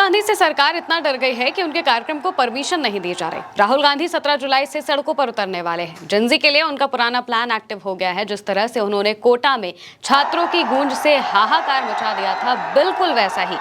गांधी से सरकार इतना डर गई है कि उनके कार्यक्रम को परमिशन नहीं दी जा रही। राहुल गांधी 17 जुलाई से सड़कों पर उतरने वाले हैं। जेनजी के लिए उनका पुराना प्लान एक्टिव हो गया है। जिस तरह से उन्होंने कोटा में छात्रों की गूंज से हाहाकार मचा दिया था, बिल्कुल वैसा ही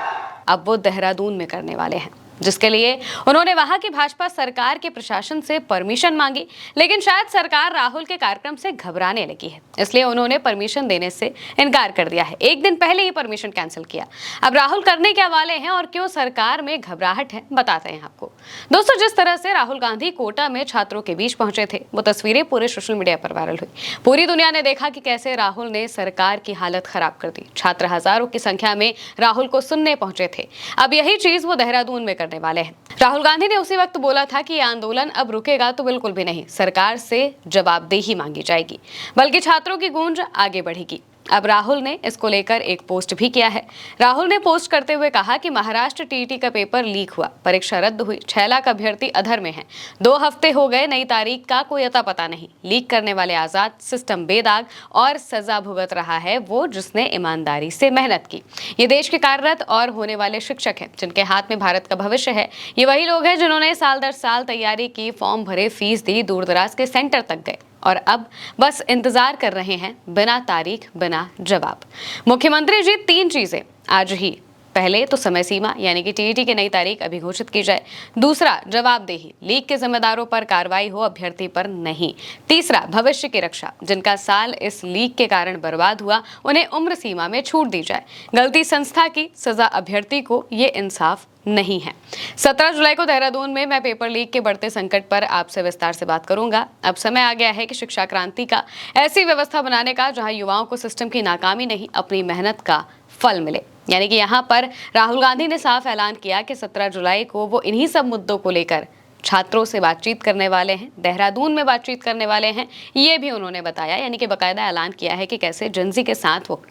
अब वो देहरादून में करने वाले हैं, जिसके लिए उन्होंने वहां की भाजपा सरकार के प्रशासन से परमिशन मांगी। लेकिन शायद सरकार राहुल के कार्यक्रम से घबराने लगी है, इसलिए उन्होंने परमिशन देने से इनकार कर दिया है। एक दिन पहले ही परमिशन कैंसिल किया। अब राहुल करने क्या वाले हैं और क्यों सरकार में घबराहट है, बताते हैं आपको। दोस्तों, जिस तरह से राहुल गांधी कोटा में छात्रों के बीच पहुंचे थे, वो तस्वीरें पूरे सोशल मीडिया पर वायरल हुई। पूरी दुनिया ने देखा कि कैसे राहुल ने सरकार की हालत खराब कर दी। छात्र हजारों की संख्या में राहुल को सुनने पहुंचे थे। अब यही चीज वो देहरादून में करने वाले हैं। राहुल गांधी ने उसी वक्त बोला था कि ये आंदोलन अब रुकेगा तो बिल्कुल भी नहीं, सरकार से जवाबदेही मांगी जाएगी, बल्कि छात्रों की गूंज आगे बढ़ेगी। अब राहुल ने इसको लेकर एक पोस्ट भी किया है। राहुल ने पोस्ट करते हुए कहा कि महाराष्ट्र टीईटी का पेपर लीक हुआ, परीक्षा रद्द हुई, 6 लाख अभ्यर्थी अधर में हैं, 2 हफ्ते हो गए, नई तारीख का कोई अता पता नहीं। लीक करने वाले आजाद, सिस्टम बेदाग और सजा भुगत रहा है वो जिसने ईमानदारी से मेहनत की। ये देश के कार्यरत और होने वाले शिक्षक हैं, जिनके हाथ में भारत का भविष्य है। ये वही लोग हैं जिन्होंने साल दर साल तैयारी की, फॉर्म भरे, फीस दी, दूर दराज के सेंटर तक गए और अब बस इंतजार कर रहे हैं, बिना तारीख, बिना जवाब। मुख्यमंत्री जी 3 चीजें आज ही। पहले तो समय सीमा यानी कि टीईटी की नई तारीख अभी घोषित की जाए। दूसरा, जवाबदेही, लीक के जिम्मेदारों पर कार्रवाई हो, अभ्यर्थी पर नहीं। तीसरा, भविष्य की रक्षा, जिनका साल इस लीक के कारण बर्बाद हुआ, उन्हें उम्र सीमा में छूट दी जाए। गलती संस्था की, सजा अभ्यर्थी को, ये इंसाफ नहीं है। 17 जुलाई को देहरादून में मैं पेपर लीक के बढ़ते संकट पर आपसे विस्तार से बात करूंगा। अब समय आ गया है कि शिक्षा क्रांति का, ऐसी व्यवस्था बनाने का जहां युवाओं को सिस्टम की नाकामी नहीं, अपनी मेहनत का फल मिले। यानी कि यहाँ पर राहुल गांधी ने साफ ऐलान किया कि 17 जुलाई को वो इन्हीं सब मुद्दों को लेकर छात्रों से बातचीत करने वाले हैं, देहरादून में बातचीत करने वाले हैं। ये भी उन्होंने बताया, यानी कि बाकायदा ऐलान किया है कि कैसे जेनजी के साथ वो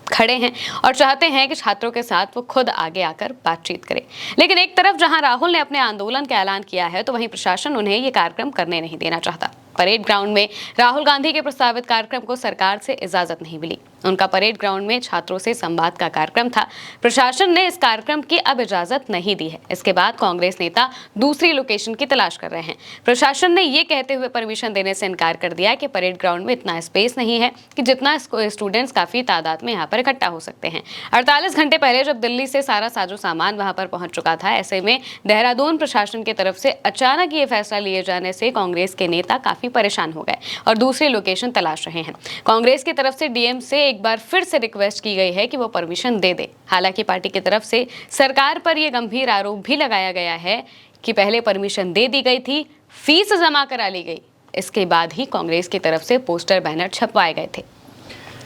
खड़े हैं और चाहते हैं कि छात्रों के साथ वो खुद आगे आकर बातचीत करें। लेकिन एक तरफ जहां राहुल ने अपने आंदोलन का ऐलान किया है, तो वहीं प्रशासन उन्हें ये कार्यक्रम करने नहीं देना चाहता। परेड ग्राउंड में राहुल गांधी के प्रस्तावित कार्यक्रम को सरकार से इजाजत नहीं मिली। उनका परेड ग्राउंड में छात्रों से संवाद का कार्यक्रम था। प्रशासन ने इस कार्यक्रम की अब इजाजत नहीं दी है। इसके बाद कांग्रेस नेता दूसरी लोकेशन की तलाश कर रहे हैं। प्रशासन ने ये कहते हुए परमिशन देने से इनकार कर दिया कि परेड ग्राउंड में इतना स्पेस नहीं है कि जितना स्टूडेंट्स काफी तादाद में यहाँ पर इकट्ठा हो सकते हैं। 48 घंटे पहले जब दिल्ली से सारा साजो सामान वहां पर पहुंच चुका था, ऐसे में देहरादून प्रशासन की तरफ से अचानक ये फैसला लिए जाने से कांग्रेस के नेता काफी परेशान हो गए और दूसरी लोकेशन तलाश रहे हैं। कांग्रेस की तरफ से डीएम से एक बार फिर से रिक्वेस्ट की गई है कि वो परमिशन दे दे। हालांकि पार्टी की तरफ से सरकार पर यह गंभीर आरोप भी लगाया गया है कि पहले परमिशन दे दी गई थी, फीस जमा करा ली गई, इसके बाद ही कांग्रेस की तरफ से पोस्टर बैनर छपवाए गए थे।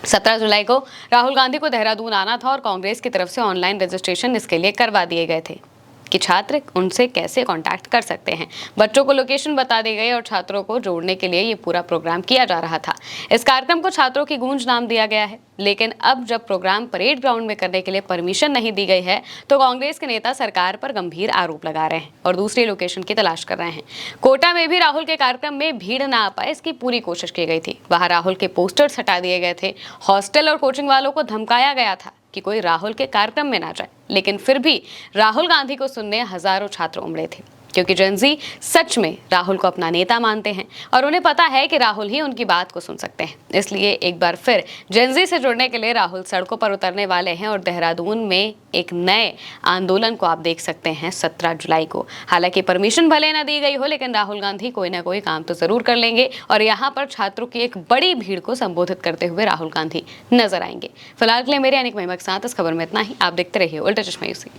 17 जुलाई को राहुल गांधी को देहरादून आना था और कांग्रेस की तरफ से ऑनलाइन रजिस्ट्रेशन इसके लिए करवा दिए गए थे कि छात्र उनसे कैसे कांटेक्ट कर सकते हैं। बच्चों को लोकेशन बता दी गई और छात्रों को जोड़ने के लिए ये पूरा प्रोग्राम किया जा रहा था। इस कार्यक्रम को छात्रों की गूंज नाम दिया गया है। लेकिन अब जब प्रोग्राम परेड ग्राउंड में करने के लिए परमिशन नहीं दी गई है, तो कांग्रेस के नेता सरकार पर गंभीर आरोप लगा रहे हैं और दूसरी लोकेशन की तलाश कर रहे हैं। कोटा में भी राहुल के कार्यक्रम में भीड़ ना आ पाए, इसकी पूरी कोशिश की गई थी। वहां राहुल के पोस्टर्स हटा दिए गए थे। हॉस्टल और कोचिंग वालों को धमकाया गया था कि कोई राहुल के कार्यक्रम में ना जाए। लेकिन फिर भी राहुल गांधी को सुनने हजारों छात्र उमड़े थे, क्योंकि जेनजी सच में राहुल को अपना नेता मानते हैं और उन्हें पता है कि राहुल ही उनकी बात को सुन सकते हैं। इसलिए एक बार फिर जेनजी से जुड़ने के लिए राहुल सड़कों पर उतरने वाले हैं और देहरादून में एक नए आंदोलन को आप देख सकते हैं 17 जुलाई को। हालांकि परमिशन भले ना दी गई हो, लेकिन राहुल गांधी कोई ना कोई काम तो जरूर कर लेंगे और यहाँ पर छात्रों की एक बड़ी भीड़ को संबोधित करते हुए राहुल गांधी नजर आएंगे। फिलहाल के लिए मेरे यानी महिमा के साथ इस खबर में इतना ही। आप देखते रहिए उल्टा चश्मा यूसी।